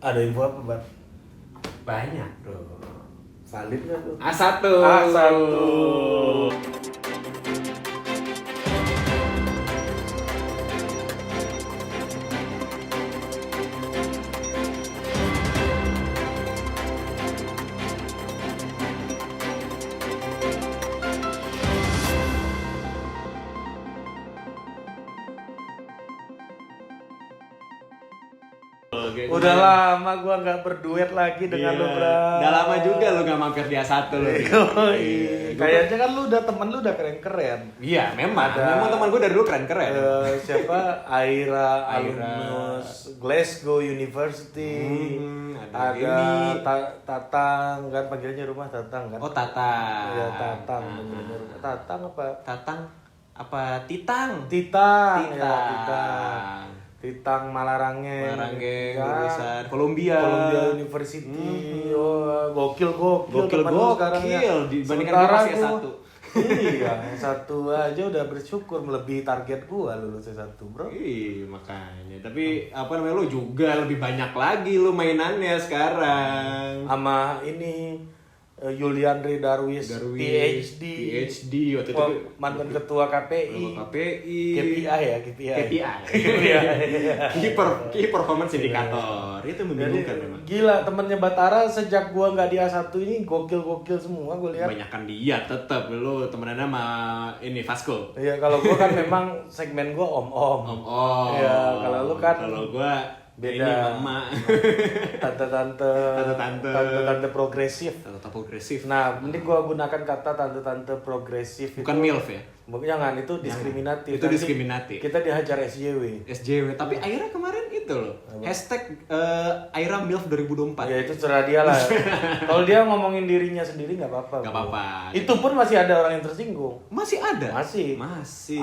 Ada info apa, Bang? Banyak bro. Valid nggak tuh? A1. A1. Udah lama gua nggak berduet lagi dengan lu, Bro. Udah lama juga lu gak mampir di A1 lu. Kayaknya kan temen lu udah keren-keren. Iya, memang. Ada- Memang teman gue dari dulu keren-keren. Siapa? Aira, Aira. alumnus Glasgow University. Ada Ada ini. Tatang kan panggilnya rumah Tatang kan? Oh, Tatang. Iya, Tatang panggilnya rumah. Tatang apa? Tatang apa Titang? Titang. Titang. Ya, Titang. Titang Malarange. Maranggeng, Ya. lulusan Columbia. Columbia University. Oh, gokil teman lu sekarang ya. Dibandingkan Sementara gue masih gua- S1. Iya, yang satu aja udah bersyukur melebihi target gua lulus S1, Bro. Ih, makanya. Tapi apa namanya, lu juga lebih banyak lagi lu mainannya sekarang. Sama ini Yuliandri Darwis, PhD waktu itu mantan ketua KPI. KPI. KPI ya, KPI. Key Performance Indicator. Itu membingungkan memang. Gila, temennya Batara sejak gua nggak di A1 ini gokil semua gua lihat. Kebanyakan dia tetap lu temenannya sama ini Vasco. Iya, kalau gua kan memang segmen gua om-om. Oh. Iya, kalau lu kan kalau gua beda. ini mama. Tante-tante progresif. Tante progresif. Nah, mending gua gunakan kata tante-tante progresif. Bukan MILF ya? Jangan, itu diskriminatif. Itu Nanti diskriminatif. Kita dihajar SJW. SJW, tapi Aira kemarin itu loh. Hashtag Aira MILF 2024. Ya itu serah dia lah. Kalau dia ngomongin dirinya sendiri nggak apa-apa. Nggak bro. apa-apa. Itu pun masih ada orang yang tersinggung. Masih ada? Masih.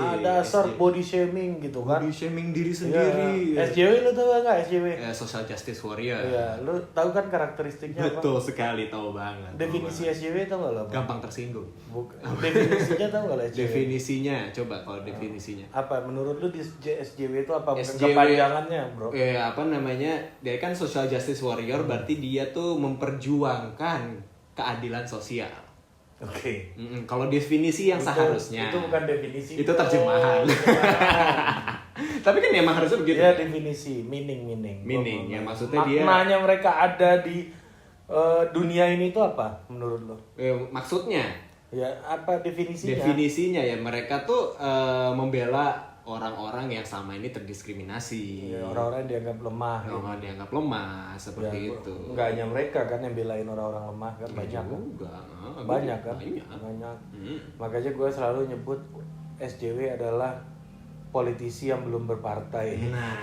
Ada SJW. body shaming gitu kan. Body shaming diri Iya. sendiri. SJW lu tahu nggak SJW? Social Justice Warrior. Iya, lu tahu kan karakteristiknya apa? Betul sekali, tahu banget. Definisi SJW tahu nggak lo? Gampang tersinggung. Definisinya tahu nggak lo SJW? Definisinya, coba kalau definisinya. Apa menurut lu di SJW itu apa? Bukan SJW kepanjangannya, bro? Apa namanya? Dia kan social justice warrior, berarti dia tuh memperjuangkan keadilan sosial. Oke. Kalau definisi yang seharusnya. Itu bukan definisi. Itu terjemahan. Tapi kan emang harusnya begitu. Ya definisi, meaning. Meaning, ya maksudnya dia. Maknanya mereka ada di dunia ini itu apa menurut lo? Maksudnya. Ya apa definisinya? Definisinya ya mereka tuh membela orang-orang yang sama ini terdiskriminasi. Ya, orang-orang yang dianggap lemah. Orang-orang dianggap lemah seperti itu. Enggak hanya mereka kan yang belain orang-orang lemah kan banyak kan? Banyak kan? Banyak. Makanya gue selalu nyebut SJW adalah politisi yang belum berpartai. Nah,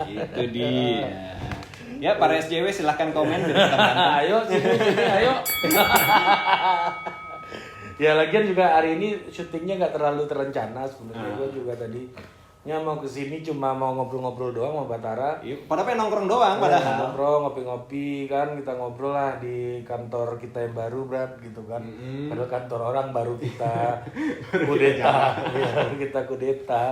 itu dia. Ya, para SJW silahkan komen dan kita bantu. Ayo sini, ayo. Ya lagian juga hari ini syutingnya nggak terlalu terencana sebenarnya. Gue juga tadinya mau kesini cuma mau ngobrol-ngobrol doang sama Batara. Pada pengen nongkrong doang padahal. Ngobrol, ngopi-ngopi kan, kita ngobrol lah di kantor kita yang baru, Brad, gitu kan. Padahal kantor orang baru kita kudeta. Ya, kita kudeta.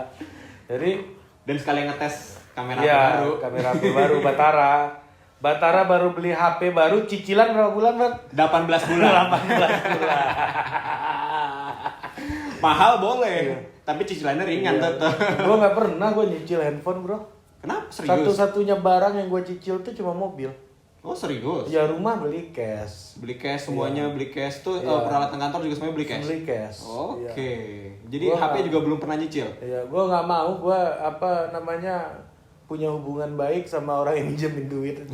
Jadi Dan sekalian ngetes kamera ya, baru. kamera HP baru Batara baru beli HP baru, cicilan berapa bulan, Brad? 18 bulan. 18 bulan. Mahal boleh, tapi cicilannya ringan tetap. Gue nggak pernah gue nyicil handphone, bro. Kenapa? Serius? Satu-satunya barang yang gue cicil tuh cuma mobil. Oh, serius? Ya rumah beli cash. Beli cash semuanya, beli cash tuh peralatan kantor juga semuanya beli cash. Beli cash. Oke. Jadi Gua HP nggak- juga belum pernah nyicil. Ya gue nggak mau, gue punya hubungan baik sama orang yang minjemin duit itu.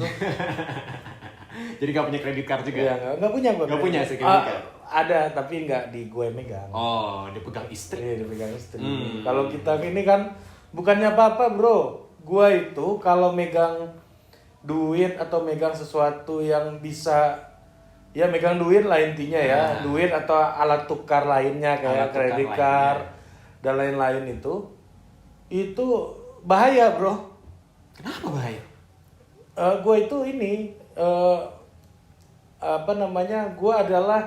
Jadi gak punya kredit card juga. Iya, nggak punya gue. Nggak punya sih kredit card. Ada, tapi nggak di gue megang. Oh, dipegang istri. Iya, dipegang istri. Kalau kita ini kan bukannya apa-apa, bro. Gue itu kalau megang duit atau megang sesuatu yang bisa, ya megang duit lah intinya ya, duit atau alat tukar lainnya kayak Alat tukar kredit lainnya. card dan lain-lain itu bahaya, bro. Kenapa bahaya? Gue itu gue adalah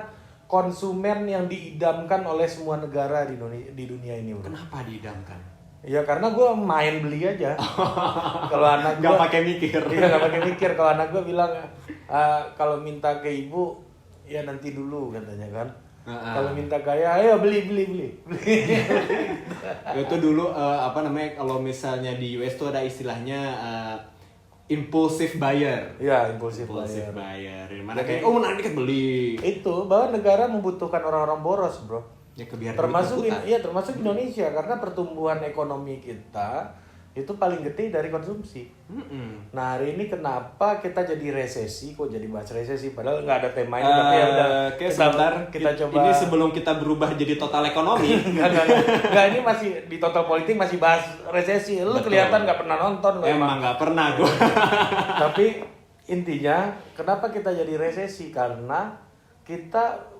konsumen yang diidamkan oleh semua negara di dunia ini, bro. Kenapa diidamkan? Ya karena gue main beli aja. Kalau anak gue Nggak pakai mikir. Iya nggak pakai mikir. Kalau anak gue bilang kalau minta ke ibu ya nanti dulu katanya kan. Kalau minta gaya ayo beli. Itu dulu apa namanya kalau misalnya di US tuh ada istilahnya impulsive buyer. Iya impulsif buyer. Mana Jadi- kayak menarik dikit beli. Itu bahwa negara membutuhkan orang-orang boros bro. Ya kebiar Termasuk berputar. termasuk Indonesia karena pertumbuhan ekonomi kita itu paling gede dari konsumsi. Mm-mm. Nah hari ini kenapa kita jadi resesi? Kok jadi bahas resesi? Padahal nggak ada tema ini, tapi ya udah. Oke, sebentar. Kita coba. Ini sebelum kita berubah jadi total ekonomi. Enggak, ini masih di total politik masih bahas resesi. Lu Betul. kelihatan nggak pernah nonton lu Emang nggak pernah gue. Tapi intinya kenapa kita jadi resesi? Karena kita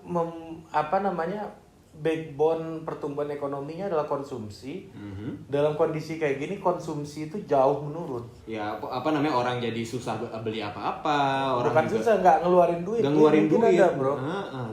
backbone pertumbuhan ekonominya adalah konsumsi. Dalam kondisi kayak gini konsumsi itu jauh menurun. Ya apa namanya orang jadi susah beli apa-apa. Orang Bukan juga susah nggak ngeluarin duit. nggak ngeluarin Mungkin duit. ada, bro.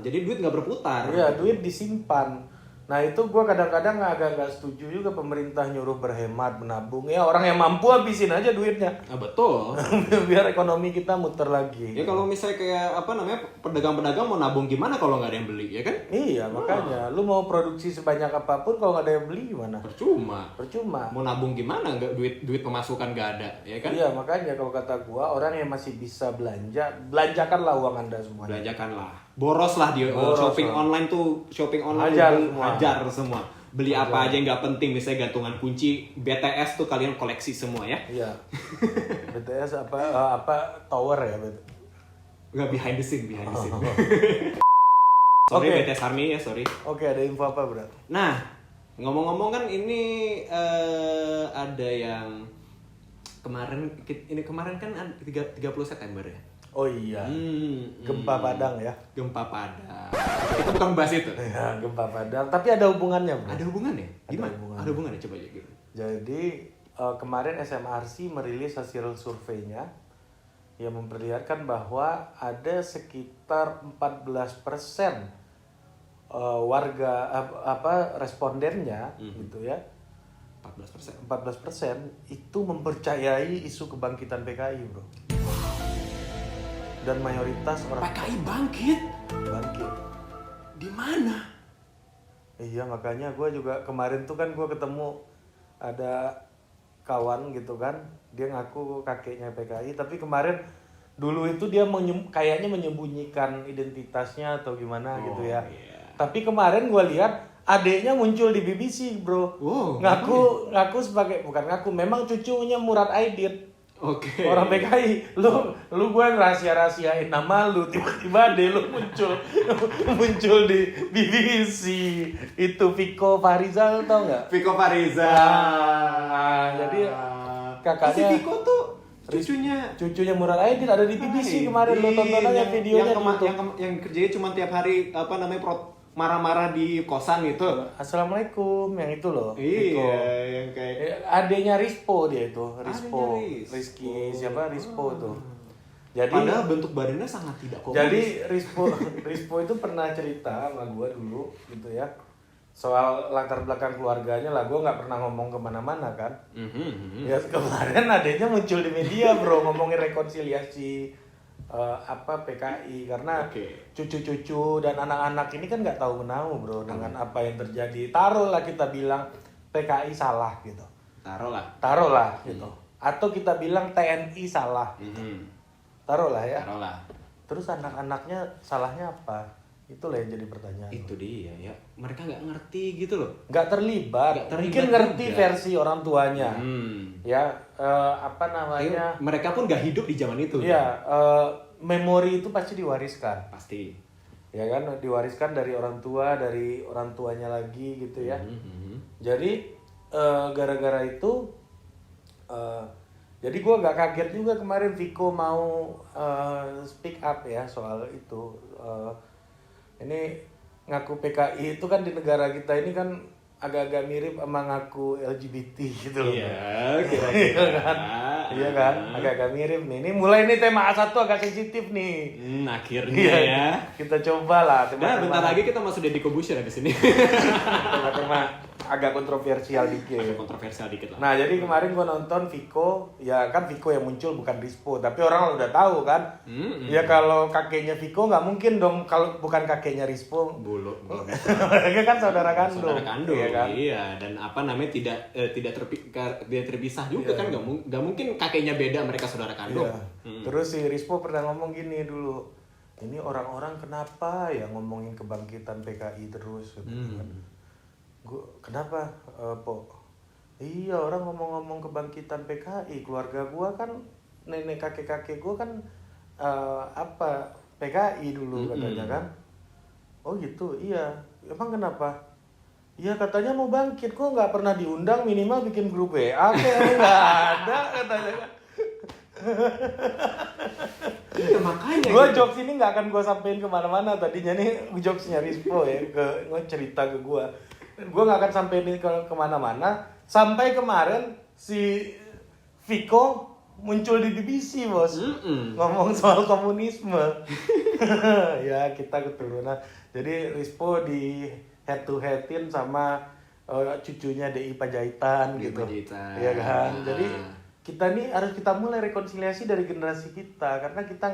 Jadi duit nggak berputar. Iya, duit disimpan. Nah itu gue kadang-kadang agak nggak setuju juga pemerintah nyuruh berhemat, menabung. Ya orang yang mampu habisin aja duitnya. Betul. Biar ekonomi kita muter lagi. Ya kalau misalnya kayak apa namanya pedagang-pedagang mau nabung gimana kalau nggak ada yang beli ya kan? Iya makanya. Lu mau produksi sebanyak apapun kalau nggak ada yang beli gimana? Percuma. Mau nabung gimana nggak duit pemasukan nggak ada ya kan? Iya makanya kalau kata gua orang yang masih bisa belanja, belanjakanlah uang Anda semuanya. Belanjakanlah. Boroslah di shopping online tuh hajar semua. Beli apa aja yang nggak penting misalnya gantungan kunci BTS tuh kalian koleksi semua ya. Iya. BTS apa tower ya Nggak behind the scene. Oke. BTS Army ya sorry. Oke, ada info apa, Bro? Nah, ngomong-ngomong kan ini ada yang kemarin kan 30 September ya. Oh iya. Gempa Padang ya. Gempa Padang. Kita bukan bahas itu. Ya, gempa Padang. Tapi ada hubungannya, Bro. Ada hubungannya? Gimana? hubungannya. Ada hubungannya coba aja gitu. Jadi kemarin SMRC merilis hasil surveinya yang memperlihatkan bahwa ada sekitar 14% warga respondennya gitu ya. 14%. 14% itu mempercayai isu kebangkitan PKI, Bro. Dan mayoritas orang PKI bangkit? bangkit. Di mana? Iya, makanya gue juga kemarin tuh kan gue ketemu ada kawan gitu kan, dia ngaku kakeknya PKI, tapi kemarin dulu itu dia kayaknya menyembunyikan identitasnya atau gimana gitu ya. Iya. Tapi kemarin gue lihat adeknya muncul di BBC, Bro. Ngaku sebagai memang cucunya Murad Aidit. Oke. Orang PKI, lu gue ngerahasiain nama lu, tiba-tiba deh lu muncul di BBC. Itu Vico Farizal, tau nggak? Vico Fariza. Jadi kakaknya Si Vico tuh cucunya Murad Aidit ada di BBC kemarin, lu tonton aja videonya yang kerjanya cuma tiap hari marah-marah di kosan itu. Assalamualaikum, yang itu loh. Vico. Iya, yang kayak Adenya Rispo dia itu, Rispo. Adenya Rispo. Rizky siapa Rispo tuh. Jadi padahal bentuk badannya sangat tidak komunis. Jadi Rispo itu pernah cerita sama gue dulu gitu ya, soal latar belakang keluarganya lah. Gue nggak pernah ngomong kemana-mana kan. Ya kemarin adanya muncul di media, Bro, ngomongin rekonsiliasi PKI karena cucu-cucu dan anak-anak ini kan nggak tahu menahu, Bro, dengan apa yang terjadi. Taruhlah kita bilang PKI salah gitu. Taruhlah gitu. Atau kita bilang TNI salah. Gitu. Taruhlah ya. Terus anak-anaknya salahnya apa? Itulah yang jadi pertanyaan. Itu dia ya. Mereka nggak ngerti gitu loh. Nggak terlibat. Mungkin ngerti juga versi orang tuanya. Ya, mereka pun nggak hidup di zaman itu. Iya, memori itu pasti diwariskan. Pasti. Ya kan, diwariskan dari orang tua, dari orang tuanya lagi gitu ya. Jadi gara-gara itu jadi gue gak kaget juga kemarin Vico mau speak up ya soal itu. Ini ngaku PKI itu kan di negara kita ini kan agak-agak mirip sama ngaku LGBT gitu loh. Iya, Iya kan? Agak-agak mirip nih. Ini mulai nih tema A1 agak sensitif nih. Akhirnya ya. Kita coba lah Nah, bentar lagi kita masuk Deddy Corbuzier di sini. Tema-tema agak kontroversial dikit. Agak kontroversial dikit lah. Nah, jadi kemarin gue nonton Viko, ya kan Viko yang muncul bukan Rispo, tapi orang udah tahu kan. Ya kalau kakeknya Viko nggak mungkin dong kalau bukan kakeknya Rispo. Belum. Mereka kan saudara kandung. Saudara kandung, iya kan? iya. Dan apa namanya tidak terpisah juga kan, nggak mungkin kakeknya beda, mereka saudara kandung. Iya. Terus si Rispo pernah ngomong gini dulu, ini orang-orang kenapa ya ngomongin kebangkitan PKI terus gitu kan. Gua kenapa Po? Iya, orang ngomong-ngomong kebangkitan PKI, keluarga gua kan nenek kakek-kakek gua kan PKI dulu katanya kan. Oh gitu, iya. Emang kenapa? Iya katanya mau bangkit, kok nggak pernah diundang, minimal bikin grup WA kayak nggak ada katanya kan. Iya makanya. Gue jokes ini nggak akan gue sampein kemana-mana, tadinya nih jokesnya Rispo ya cerita ke gue. Gue nggak akan sampein ini kemana-mana sampai kemarin si Viko muncul di BBC bos, ngomong soal komunisme. Ya kita keturunan. Jadi Rispo di head to headin sama cucunya DI Panjaitan gitu. Iya kan. Jadi kita nih harus kita mulai rekonsiliasi dari generasi kita, karena kita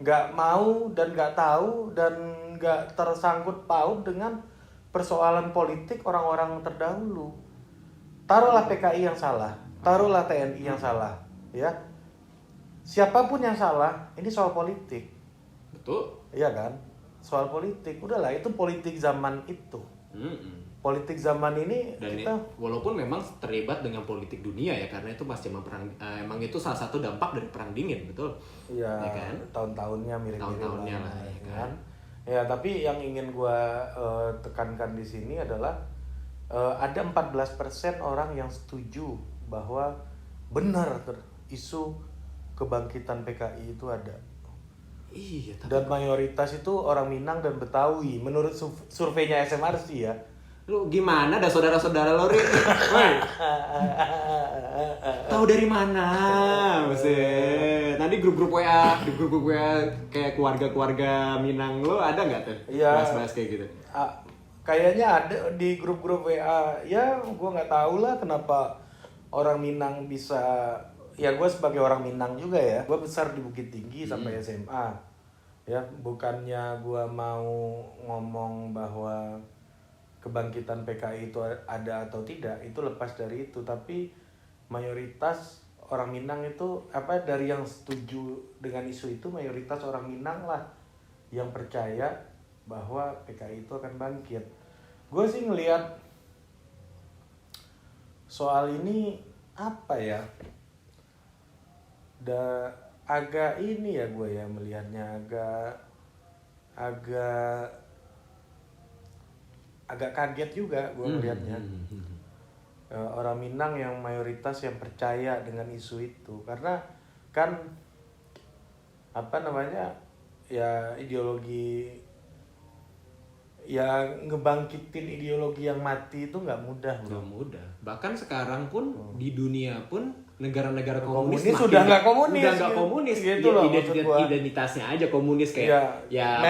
nggak mau dan nggak tahu dan nggak tersangkut paut dengan persoalan politik orang-orang terdahulu. Taruhlah PKI yang salah, taruhlah TNI yang salah, ya. Siapapun yang salah, ini soal politik. Betul. Iya kan? Soal politik. Udahlah, itu politik zaman itu. Politik zaman ini dan kita walaupun memang terlibat dengan politik dunia ya, karena itu pas zaman perang, emang itu salah satu dampak dari perang dingin, betul? Iya, ya kan? Tahun-tahunnya mirip-mirip tahun-tahunnya lah, ya kan? Ya, tapi yang ingin gua tekankan di sini adalah ada 14% orang yang setuju bahwa benar isu kebangkitan PKI itu ada. Iya, tapi dan mayoritas itu orang Minang dan Betawi menurut surveinya SMRC ya. Lu gimana dah saudara-saudara lo, Ri? Woi. Tahu dari mana? Maksudnya, nanti grup-grup WA, di grup-grup WA kayak keluarga-keluarga Minang lo ada nggak tuh? Iya. Bahas-bahas kayak gitu. Kayaknya ada di grup-grup WA. Ya, gua nggak tahu lah kenapa orang Minang bisa. Ya gue sebagai orang Minang juga ya. Gue besar di Bukit Tinggi sampai SMA. Ya, bukannya gue mau ngomong bahwa kebangkitan PKI itu ada atau tidak, itu lepas dari itu, tapi mayoritas orang Minang itu dari yang setuju dengan isu itu, mayoritas orang Minang lah yang percaya bahwa PKI itu akan bangkit. Gue sih ngelihat soal ini agak ini ya, gue ya melihatnya agak kaget juga gue melihatnya. Orang Minang yang mayoritas yang percaya dengan isu itu, karena kan ya ideologi ya ngebangkitin ideologi yang mati itu nggak mudah bro. Nggak mudah. Bahkan sekarang pun di dunia pun negara-negara komunis sudah nggak komunis. Udah nggak komunis gitu loh, identitasnya aja komunis kayak ya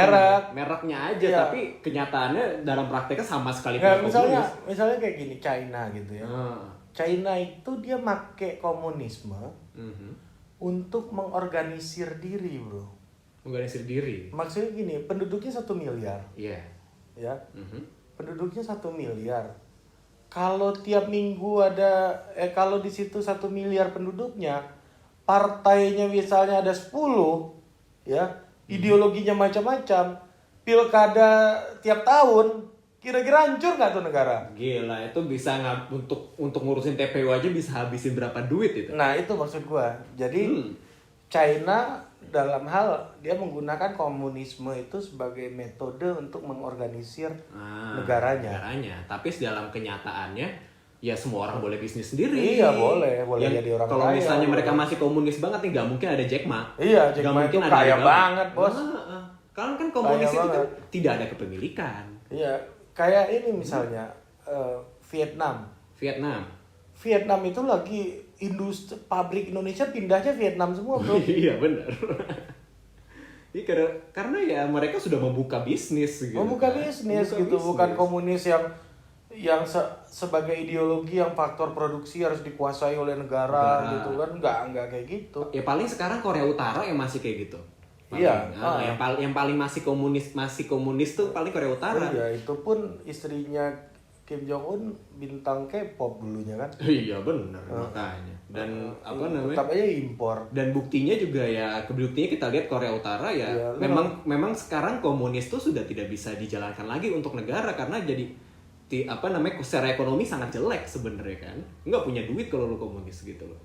mereknya aja, tapi kenyataannya dalam prakteknya sama sekali tidak komunis. Misalnya kayak gini, China gitu ya. China itu dia make komunisme untuk mengorganisir diri bro. Mengorganisir diri. Maksudnya gini, penduduknya 1 miliar. Iya. Ya, penduduknya 1 miliar. Kalau tiap minggu ada, kalau di situ 1 miliar penduduknya, partainya misalnya ada 10, ya, ideologinya macam-macam, pilkada tiap tahun, kira-kira hancur nggak tuh negara? Gila, itu bisa untuk ngurusin TPU aja bisa habisin berapa duit itu? Nah itu maksud gua. Jadi China dalam hal dia menggunakan komunisme itu sebagai metode untuk mengorganisir negaranya. Tapi dalam kenyataannya ya semua orang boleh bisnis sendiri. Iya boleh jadi orang kaya. Kalau misalnya mereka masih komunis banget nih, nggak mungkin ada Jack Ma. Iya, Jack Ma itu kaya banget bos. Kan komunis itu kan tidak ada kepemilikan. Iya, kayak ini misalnya Vietnam itu lagi industri pabrik Indonesia pindahnya Vietnam semua bro. Iya benar. Karena ya mereka sudah membuka bisnis gitu. Bukan komunis yang yang sebagai ideologi yang faktor produksi harus dikuasai oleh negara gitu kan, nggak kayak gitu. Ya paling sekarang Korea Utara yang masih kayak gitu. Paling, Iya. yang paling masih komunis tuh paling Korea Utara. Oh iya, itu pun istrinya Kim Jong Un bintang K-pop dulunya kan. Iya benar makanya. Dan tetap aja impor. Dan buktinya juga ya, buktinya kita lihat Korea Utara ya, memang sekarang komunis tuh sudah tidak bisa dijalankan lagi untuk negara karena jadi secara ekonomi sangat jelek sebenarnya kan. Nggak punya duit kalau lu komunis gitu loh.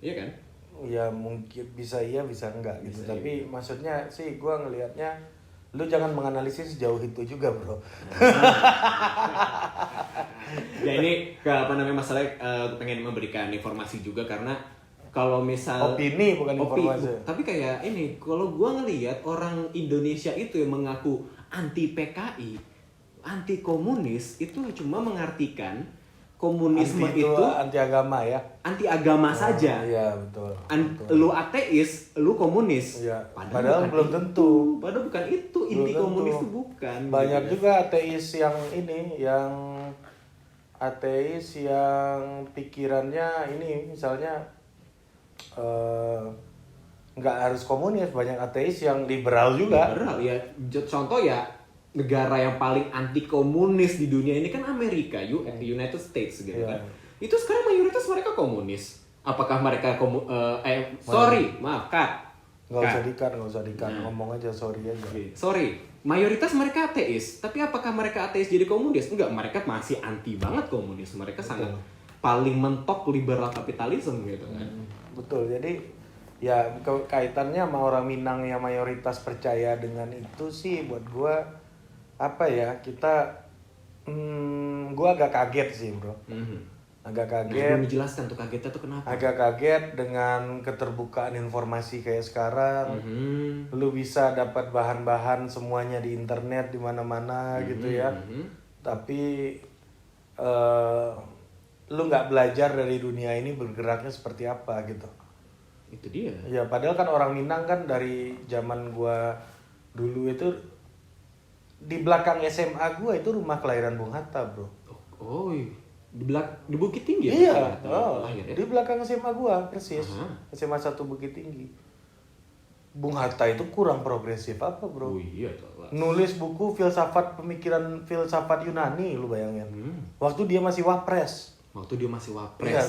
Iya kan? Ya mungkin bisa iya bisa enggak gitu. Tapi maksudnya sih gue ngelihatnya lu jangan menganalisis sejauh itu juga bro. Ya ini masalah pengen memberikan informasi juga karena kalau misal opini bukan informasi. Tapi kayak ini kalau gua ngelihat orang Indonesia itu yang mengaku anti PKI, anti komunis itu cuma mengartikan komunisme itu anti agama ya. Anti agama saja. Iya betul. Lu ateis, lu komunis. Iya. Padahal belum tentu. Padahal bukan itu inti komunis itu bukan. Banyak gitu. juga ateis yang ateis yang pikirannya ini misalnya nggak harus komunis, banyak ateis yang liberal juga. Liberal ya. Contoh ya negara yang paling anti komunis di dunia ini kan Amerika, United States gitu kan. Itu sekarang mayoritas mereka komunis. Apakah mereka Nggak usah dikat, ngomong aja sorry aja. Sorry, mayoritas mereka ateis. Tapi apakah mereka ateis jadi komunis? Enggak, mereka masih anti banget komunis. Mereka sangat paling mentok liberal kapitalisme gitu kan. Betul, jadi ya kaitannya sama orang Minang yang mayoritas percaya dengan itu sih buat gua gua agak kaget sih bro. Agak kaget. Menjelaskan tuh kagetnya tuh kenapa? Agak kaget dengan keterbukaan informasi kayak sekarang. Lu bisa dapat bahan-bahan semuanya di internet di mana-mana gitu ya. Tapi lu nggak belajar dari dunia ini bergeraknya seperti apa gitu. Itu dia. Ya padahal kan orang Minang kan dari zaman gua dulu itu di belakang SMA gua itu rumah kelahiran Bung Hatta bro. Oh di Bukit Tinggi ya? Iya, di belakang SMA gua persis. SMA 1 Bukit Tinggi. Bung Hatta itu kurang progresif apa bro? Oh iya. Nulis buku pemikiran filsafat Yunani lu bayangin. Waktu dia masih wapres. Ya,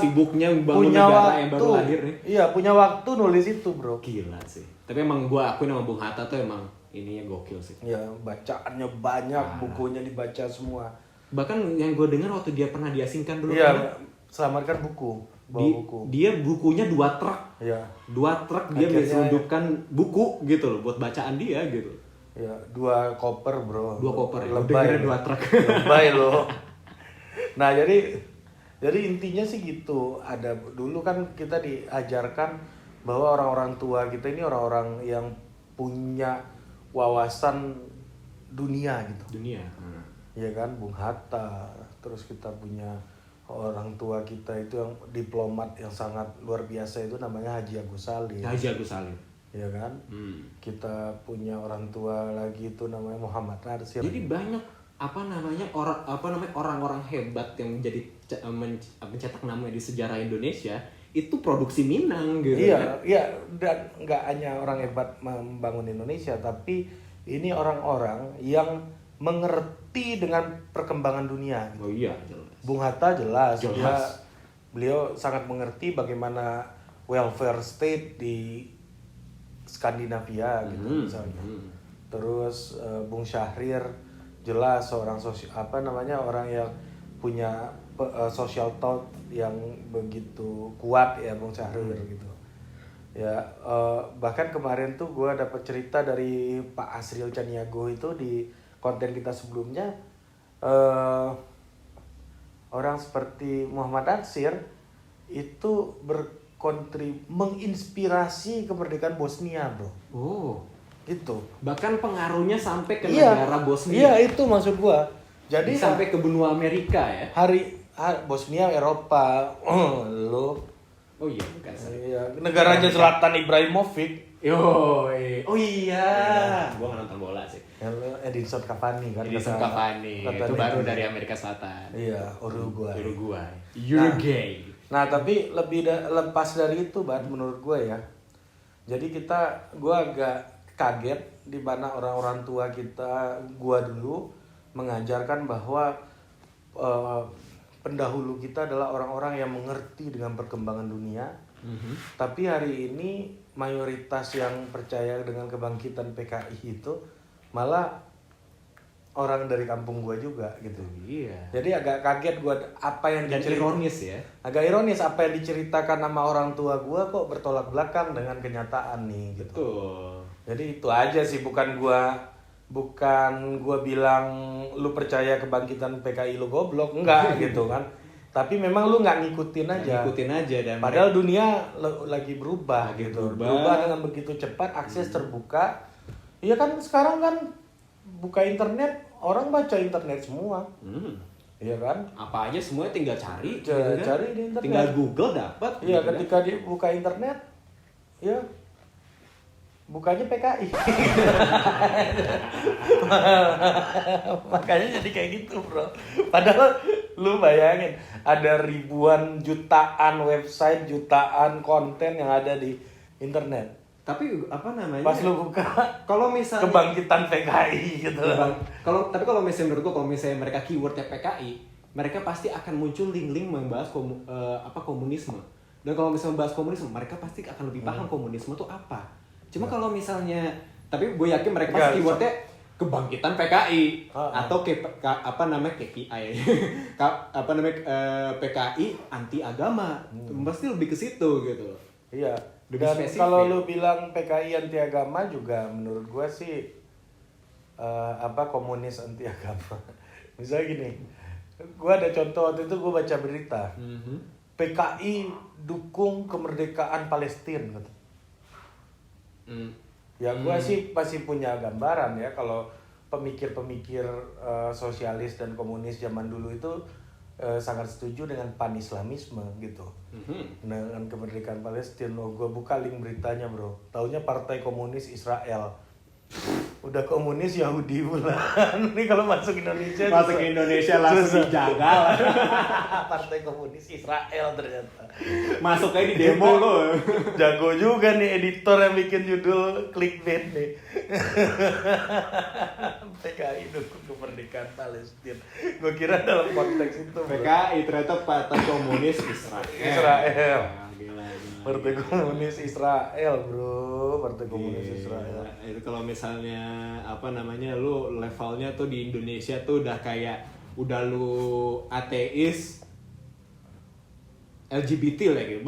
sibuknya bangun negara yang baru lahir nih. Iya, punya waktu nulis itu bro. Gila sih. Tapi emang gua akuin sama Bung Hatta tuh emang ininya gokil sih. Ya, bacaannya banyak, bukunya dibaca semua. Bahkan yang gue dengar waktu dia pernah diasingkan dulu. Iya, selamatkan buku. Buku. Dia bukunya 2 truk. Iya. 2 truk dia menyelundupkan buku gitu loh buat bacaan dia gitu. Ya, 2 koper bro. 2 koper ya. Lebay 2 truk. Lebay loh. Nah jadi intinya sih gitu. Ada dulu kan kita diajarkan bahwa orang-orang tua kita ini orang-orang yang punya wawasan dunia gitu. Iya kan, Bung Hatta. Terus kita punya orang tua kita itu yang diplomat yang sangat luar biasa itu namanya Haji Agus Salim. Iya kan? Kita punya orang tua lagi itu namanya Muhammad Narsir. Jadi banyak orang-orang hebat yang menjadi mencetak nama di sejarah Indonesia itu produksi Minang gitu. Iya, dan nggak hanya orang hebat membangun Indonesia, tapi ini orang-orang yang mengerti dengan perkembangan dunia. Oh iya, jelas. Bung Hatta jelas. Beliau sangat mengerti bagaimana welfare state di Skandinavia gitu misalnya. Terus Bung Syahrir jelas seorang orang yang punya social thought yang begitu kuat ya Bung Syahrir gitu. Ya bahkan kemarin tuh gue dapat cerita dari Pak Asril Caniago itu di konten kita sebelumnya, orang seperti Muhammad Natsir itu menginspirasi kemerdekaan Bosnia bro. Gitu. Bahkan pengaruhnya sampai ke negara Bosnia. Iya itu maksud gua. Jadi sampai ke benua Amerika ya. Bosnia Eropa. Oh iya bukan. Iya, negaranya Zlatan Ibrahimovic. Oh iya. Gua nggak nonton bola sih. Edinson Cavani kan. Edinson Cavani itu baru dari Amerika Selatan. Iya, Uruguay. Uruguay. Nah, tapi lepas dari itu, Bat, menurut gue ya. Jadi gue agak kaget di mana orang-orang tua kita, gue dulu mengajarkan bahwa pendahulu kita adalah orang-orang yang mengerti dengan perkembangan dunia. Tapi hari ini mayoritas yang percaya dengan kebangkitan PKI itu malah orang dari kampung gua juga gitu. Iya. Jadi agak kaget gua apa yang ironis ya. Agak ironis apa yang diceritakan sama orang tua gua kok bertolak belakang dengan kenyataan nih gitu. Betul. Jadi itu aja sih, bukan gua bilang lu percaya kebangkitan PKI lu goblok, enggak gitu kan. Tapi memang lu nggak ngikutin aja. Dan padahal dunia lagi berubah gitu. Berubah dengan begitu cepat, akses terbuka. Iya kan sekarang kan buka internet, orang baca internet semua. Iya kan? Apa aja semuanya tinggal cari. Cari di internet. Tinggal Google dapat. Iya, ketika dia buka internet, ya bukanya PKI. Makanya jadi kayak gitu, bro. Padahal lu bayangin, ada ribuan, jutaan website, jutaan konten yang ada di internet. Tapi apa namanya? Pas lu buka, kalau misalnya kebangkitan PKI gitu. Kalau misalnya menurut gua, kalau misalnya mereka keywordnya PKI, mereka pasti akan muncul link-link membahas komunisme. Dan kalau misalnya membahas komunisme, mereka pasti akan lebih paham komunisme itu apa. Cuma kalau misalnya, tapi gue yakin mereka pasti keywordnya kebangkitan PKI atau KPI, PKI anti agama, pasti lebih ke situ gitu. Iya. Dan kalau lu bilang PKI anti agama juga, menurut gue sih komunis anti agama. Misalnya gini, gue ada contoh waktu itu gue baca berita, PKI dukung kemerdekaan Palestina gitu. Ya gue sih masih punya gambaran ya, kalau pemikir-pemikir sosialis dan komunis zaman dulu itu sangat setuju dengan pan-islamisme gitu. Dengan kemerdekaan Palestina. Gue buka link beritanya, bro, taunya Partai Komunis Israel. Udah komunis Yahudi pula. Ini kalau masuk Indonesia langsung dijagal. Partai Komunis Israel ternyata. Masuk aja di demo lo. Jago juga nih editor yang bikin judul clickbait nih. PKI dukung kemerdekaan Palestina. Gue kira dalam konteks itu, bro. PKI ternyata Partai Komunis Israel. Gila. Partai Komunis Israel, bro. Partai Komunis Israel. Itu kalau misalnya lu levelnya tuh di Indonesia tuh udah lu ateis, LGBT lagi,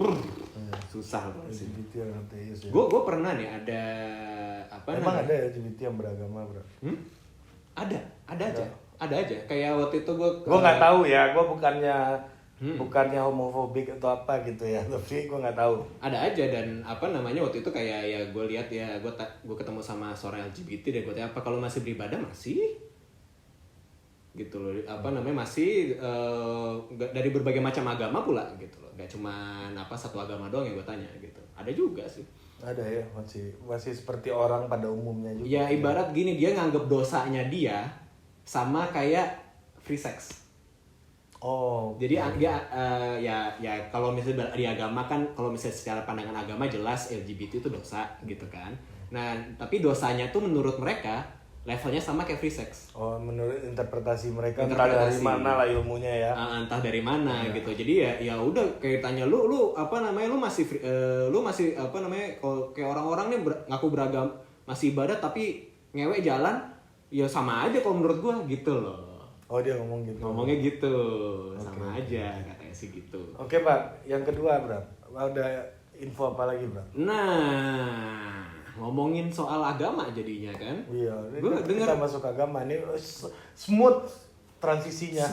susah banget sih. LGBT yang ateis ya. Gue pernah nih ada Emang ada ya LGBT yang beragama, bro? Ada aja. Kayak waktu itu gue nggak tahu ya, gue bukannya homofobik atau apa gitu ya, tapi gue nggak tahu. Ada aja, dan waktu itu kayak ya gue lihat ya, gue ketemu sama seorang LGBT dan gue tanya, apa kalau masih beribadah? Masih gitu loh, masih dari berbagai macam agama pula gitu loh, gak cuma satu agama doang yang gue tanya gitu. Ada juga sih. Ada ya, masih seperti orang pada umumnya juga. Ya ibarat gini, dia nganggep dosanya dia sama kayak free sex. Oh. Jadi dia ya kalau misalnya di agama kan, kalau misalnya secara pandangan agama jelas LGBT itu dosa gitu kan. Nah, tapi dosanya tuh menurut mereka levelnya sama kayak free sex. Oh, menurut interpretasi mereka. Entah dari mana lah ilmunya ya. Entah dari mana gitu. Jadi ya udah kayak tanya lu masih kayak orang-orang nih ngaku beragam, masih ibadah tapi ngewe jalan, ya sama aja kalau menurut gua gitu loh. Oh, dia ngomong gitu. Ngomongnya gitu. Sama aja katanya sih gitu. Oke, Pak. Yang kedua, Bro. Ada info apa lagi, Bro? Nah, ngomongin soal agama jadinya kan. Iya, kita masuk agama ini smooth transisinya.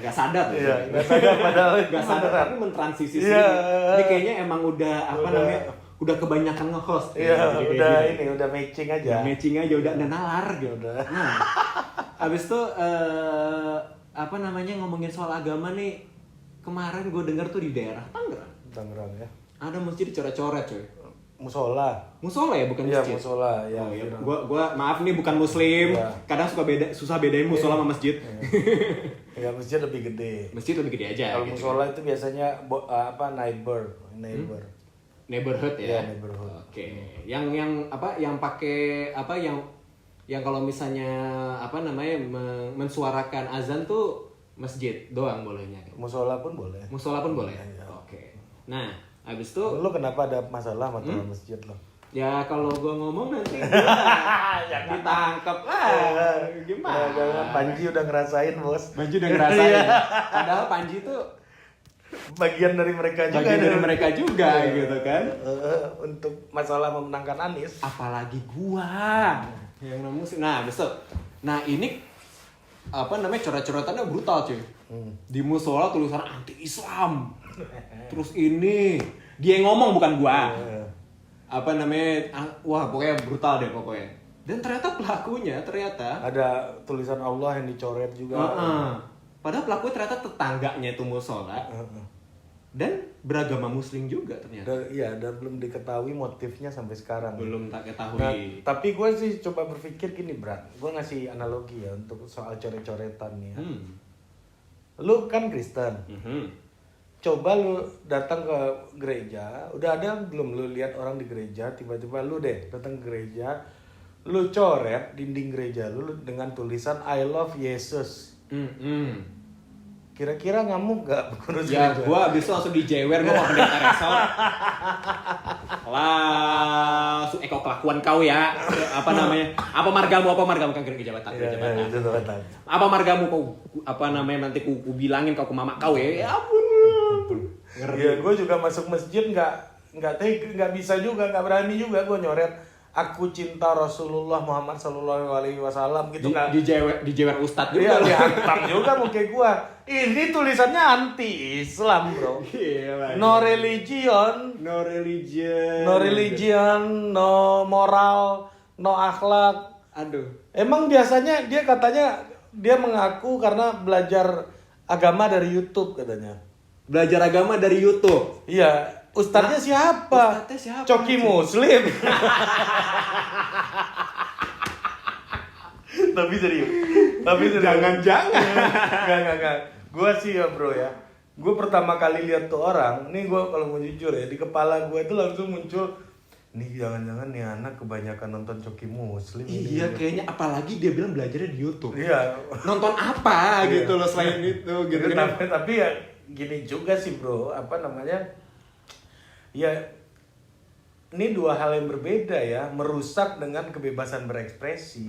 Gak sadar. Iya, gak sadar padahal. Gak sadar tapi mentransisi sih. Ini kayaknya emang udah udah kebanyakan nge-host. Iya, udah matching aja. Udah nalar gitu. Nah, habis itu ngomongin soal agama nih. Kemarin gue denger tuh di daerah Tangerang ya. Ada masjid dicoret-coret, coy. musola. Musola ya, bukan Iya, masjid. musola, ya. Oh, iya. Gua maaf nih bukan muslim. Iya. Kadang susah bedain musola sama masjid. Ya, masjid lebih gede. Masjid lebih gede aja. Kalau gitu. musola itu biasanya neighbor. Neighborhood ya. Iya, neighborhood. Oke. Yang apa? Yang pakai apa? Yang kalau misalnya apa namanya mensuarakan azan tuh masjid doang bolehnya. Musola pun boleh. Musola pun boleh. Iya. Oke. Nah, habis itu Lo kenapa ada masalah sama teman masjid lo? ya kalau gue ngomong nanti gua ditangkap gimana? Jangan, Panji udah ngerasain, Bos. Panji udah ngerasain. Padahal Panji tuh Bagian dari mereka juga. bagian dari mereka juga gitu kan. Untuk masalah memenangkan Anies. Apalagi gua yang musik. Nah, besok. Nah, ini apa namanya coret-coretannya brutal, cuy. Di musola tulisan anti-Islam. Terus ini dia yang ngomong bukan gua. Apa namanya? Wah, pokoknya brutal deh pokoknya. Dan ternyata pelakunya Ada tulisan Allah yang dicoret juga. Padahal pelaku ternyata tetangganya itu musola. Dan beragama muslim juga ternyata. Dan belum diketahui motifnya sampai sekarang. Belum tak ketahui. Nah, tapi gue sih coba berpikir gini, Brat. Gue ngasih analogi ya untuk soal coret-coretan nih ya. Lu kan Kristen. Coba lu datang ke gereja, udah ada belum lu lihat orang di gereja, tiba-tiba lu deh datang ke gereja, lu coret dinding gereja lu dengan tulisan I love Yesus. Kira-kira ngamuk gak pengurus Ya, gereja? gua abis itu langsung dijewer, gua mau pendeta resort. Lah, kelakuan kau ya. Apa namanya? Apa margamu kan gereja Batak. Itu Batak. Apa margamu kau apa namanya nanti ku bilangin kau ke mama kau ya. Ya ampun. Ngeri. Ya, gue juga masuk masjid nggak bisa juga, nggak berani juga gue nyoret. Aku cinta Rasulullah Muhammad Sallallahu Alaihi Wasallam gitu nggak? Dijewer ustadz Iya, juga. dihantam juga muka gue. Ini tulisannya anti Islam, bro. No religion, No religion. no religion, no moral, no akhlak. Aduh. Emang biasanya dia katanya dia mengaku karena belajar agama dari YouTube katanya. Belajar agama dari YouTube. Iya, ustadznya siapa? Ustadznya siapa? Coki Muslim. Tapi serius. Jangan-jangan. Enggak. Gua sih ya, bro ya. Gua pertama kali lihat tuh orang, nih gua kalau mau jujur ya, di kepala gua itu langsung muncul, nih jangan-jangan nih anak kebanyakan nonton Coki Muslim. Iya, kayaknya apalagi dia bilang belajarnya di YouTube. Iya. Nonton apa gitu loh selain itu gitu kan. Tapi ya gini juga sih, bro, apa namanya, ya ini dua hal yang berbeda ya, merusak dengan kebebasan berekspresi.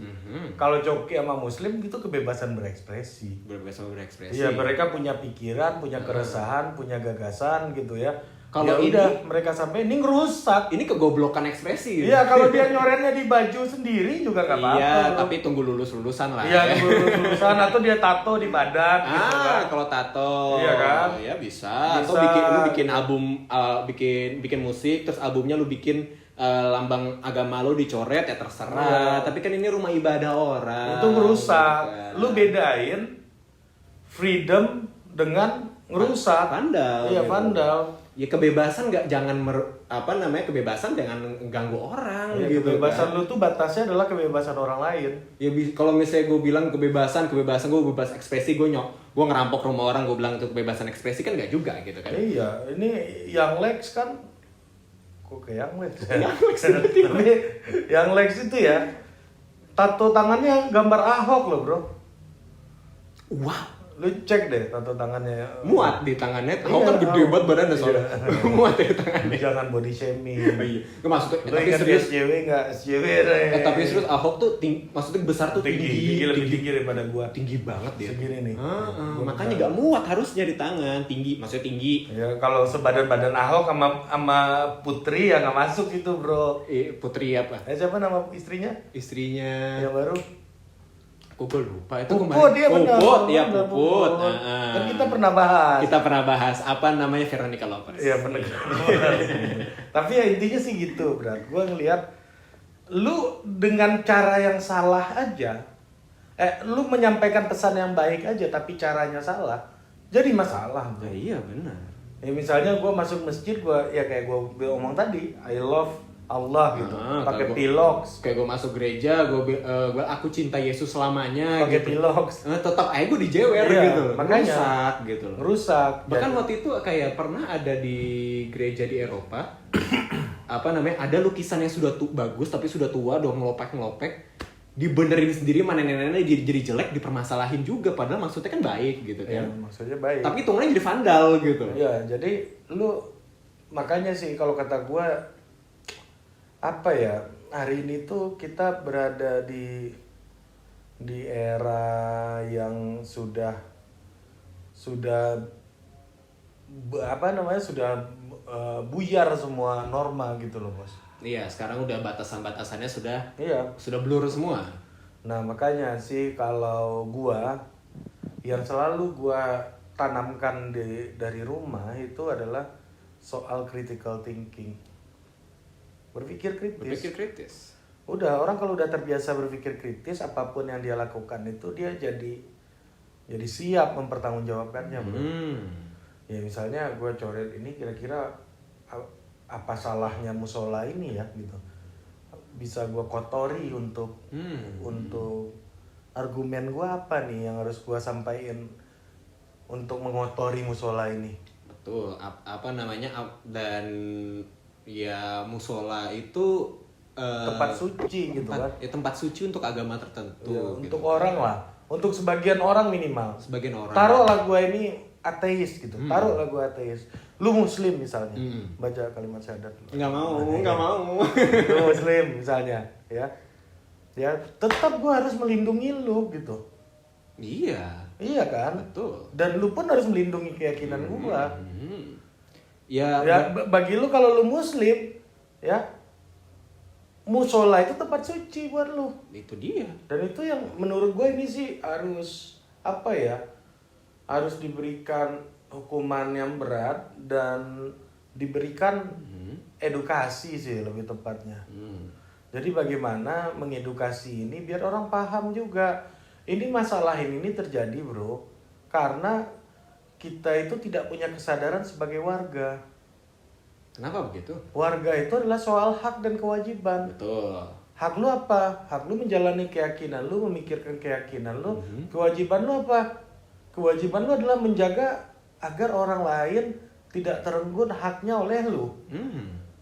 Kalau Coki sama Muslim itu kebebasan berekspresi. Berbebas berekspresi. Iya, mereka punya pikiran, punya keresahan, punya gagasan gitu ya. Kalau ya udah mereka sampai ini ngerusak. Ini kegoblokan ekspresi. Iya, kalau dia nyoretnya di baju sendiri juga nggak apa-apa. Iya, bro. tapi tunggu lulusan lah. Iya, lulusan atau dia tato di badan gitu kan. Kalau tato. Iya kan? Ya bisa. Atau lu bikin album, bikin musik, terus albumnya lu bikin lambang agama lu dicoret ya terserah. Tapi kan ini rumah ibadah orang. Itu merusak. Gitu kan. Lu bedain freedom dengan ngerusak. Vandal. Iya, gitu. vandal. Ya kebebasan kebebasan jangan ganggu orang Ya, gitu. kebebasan kan. lu tuh batasnya adalah kebebasan orang lain. Ya kalau misalnya gue bilang kebebasan gue bebas ekspresi, gue ngerampok rumah orang, gue bilang itu kebebasan ekspresi kan nggak juga gitu kan. Iya, ini yang Lex kan kok kayak yang Lex. Yang Lex Tapi yang Lex itu ya tato tangannya gambar Ahok loh, bro. Wow. Lu cek deh tato tangannya. Muat di tangannya. Iya, Ahok kan gede banget badannya iya. soalnya. Muat di tangannya. Jangan body shaming. Oh iya. Maksudnya Lu tapi ingat serius. SJW nggak? SJW deh. Tapi serius Ahok tuh maksudnya besar tuh tinggi. Lebih tinggi daripada gua. Tinggi banget dia. Segini nih. Makanya nggak muat harusnya di tangan. Tinggi, maksudnya tinggi. Ya kalau sebadan-badan Ahok sama Putri ya nggak masuk itu, bro. Putri apa? Siapa nama istrinya? Istrinya. Yang baru? Kok gue lupa itu Puput, dia benar. Puput, ya Benar, Puput. Kan kita pernah bahas. Kita pernah bahas apa namanya Veronica Lopez. Iya, benar. Tapi ya intinya sih gitu, Bro. Gue ngelihat lu dengan cara yang salah aja, lu menyampaikan pesan yang baik aja tapi caranya salah, jadi masalah, bro. Iya benar. Ya misalnya gue masuk masjid, gue ya kayak gue omong tadi, I love Allah gitu, pakai kayak piloks, kayak gue masuk gereja, aku cinta Yesus selamanya, pakai gitu. piloks. Tetap aja gue dijewer Iya, gitu, makanya rusak gitu. Rusak. Bahkan waktu itu kayak pernah ada di gereja di Eropa, apa namanya, ada lukisan yang sudah bagus tapi sudah tua, udah ngelopek, dibenerin sendiri, mana nenek-nenek jadi jelek, dipermasalahin juga, padahal maksudnya kan baik gitu kan. Iya, maksudnya baik. Tapi hitungannya jadi vandal gitu. Iya, jadi lu makanya sih kalau kata gua apa ya, hari ini tuh kita berada di era yang sudah buyar semua norma gitu loh, Bos. Iya, sekarang udah batasan-batasannya sudah blur semua. Nah, makanya sih kalau gua yang selalu gua tanamkan dari rumah itu adalah soal critical thinking. Berpikir kritis. Udah, orang kalau udah terbiasa berpikir kritis, apapun yang dia lakukan itu dia jadi siap mempertanggungjawabkannya, bro. Ya misalnya gue coret ini, kira-kira apa salahnya musola ini ya gitu. Bisa gue kotori untuk argumen gue apa nih yang harus gue sampaikan untuk mengotori musola ini. Betul, apa namanya, dan ya musola itu tempat suci gitu kan. Ya, tempat suci untuk agama tertentu. Ya, gitu. untuk orang lah, untuk sebagian orang minimal. Sebagian orang. Taruhlah gue ini ateis gitu. Taruhlah gue ateis. Lu muslim misalnya. Baca kalimat syahadat. Enggak mau. Lu muslim misalnya, ya. Ya, tetap gue harus melindungi lu gitu. Iya kan? Betul. Dan lu pun harus melindungi keyakinan gue. Ya, bagi lu kalau lu muslim, ya, musola itu tempat suci buat lu. Itu dia. Dan itu yang menurut gue ini sih harus apa ya? Harus diberikan hukuman yang berat dan diberikan edukasi sih lebih tepatnya. Jadi bagaimana mengedukasi ini biar orang paham juga. Ini masalah ini terjadi, bro, karena kita itu tidak punya kesadaran sebagai warga. Kenapa begitu? Warga itu adalah soal hak dan kewajiban. Betul. Hak lu apa? Hak lu menjalani keyakinan lu, memikirkan keyakinan lu. Kewajiban lu apa? Kewajiban lu adalah menjaga agar orang lain tidak terenggut haknya oleh lu.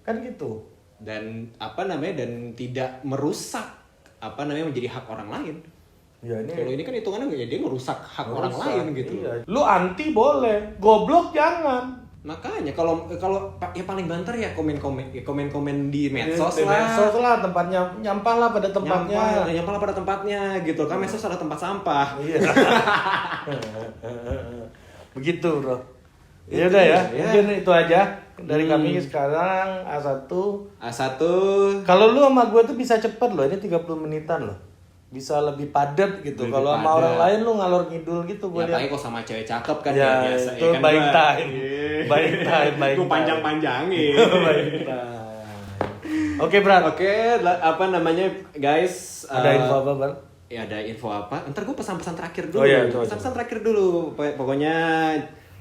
Kan gitu. Dan dan tidak merusak menjadi hak orang lain. Ya, kalau ini kan hitungannya ya dia merusak hak orang lain gitu. Iya. Lu anti boleh, goblok jangan. Makanya kalau ya paling banter ya komen di medsos di lah. Medsos lah, tempatnya nyampah lah pada tempatnya. Nyampah lah pada tempatnya gitu kan, medsos ada tempat sampah. Iya. Begitu, bro. Ya udah ya. Mungkin itu aja dari kami sekarang A1. Kalau lu sama gue tuh bisa cepet loh, ini 30 menitan loh. Bisa lebih padat gitu. Kalau sama orang lain lu ngalor ngidul gitu gue lihat. Ya kok sama cewek cakep kan ya biasa. Itu kan buying time. Gue panjang-panjangin. Oke, Bran. Oke, guys. Ada info apa, Bran? Ya ada info apa? Ntar gue pesan-pesan terakhir dulu. Pesan-pesan terakhir dulu. Pokoknya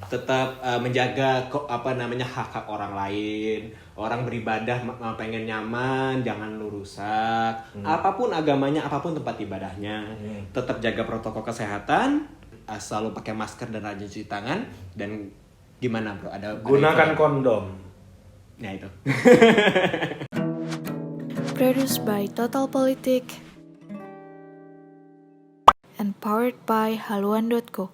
tetap menjaga hak-hak orang lain. Orang beribadah pengen nyaman, jangan lu rusak. Apapun agamanya, apapun tempat ibadahnya, tetap jaga protokol kesehatan, selalu pakai masker dan rajin cuci tangan. Dan gimana, bro? Gunakan kondom. Nah itu. Produced by Total Politik and powered by haluan.co.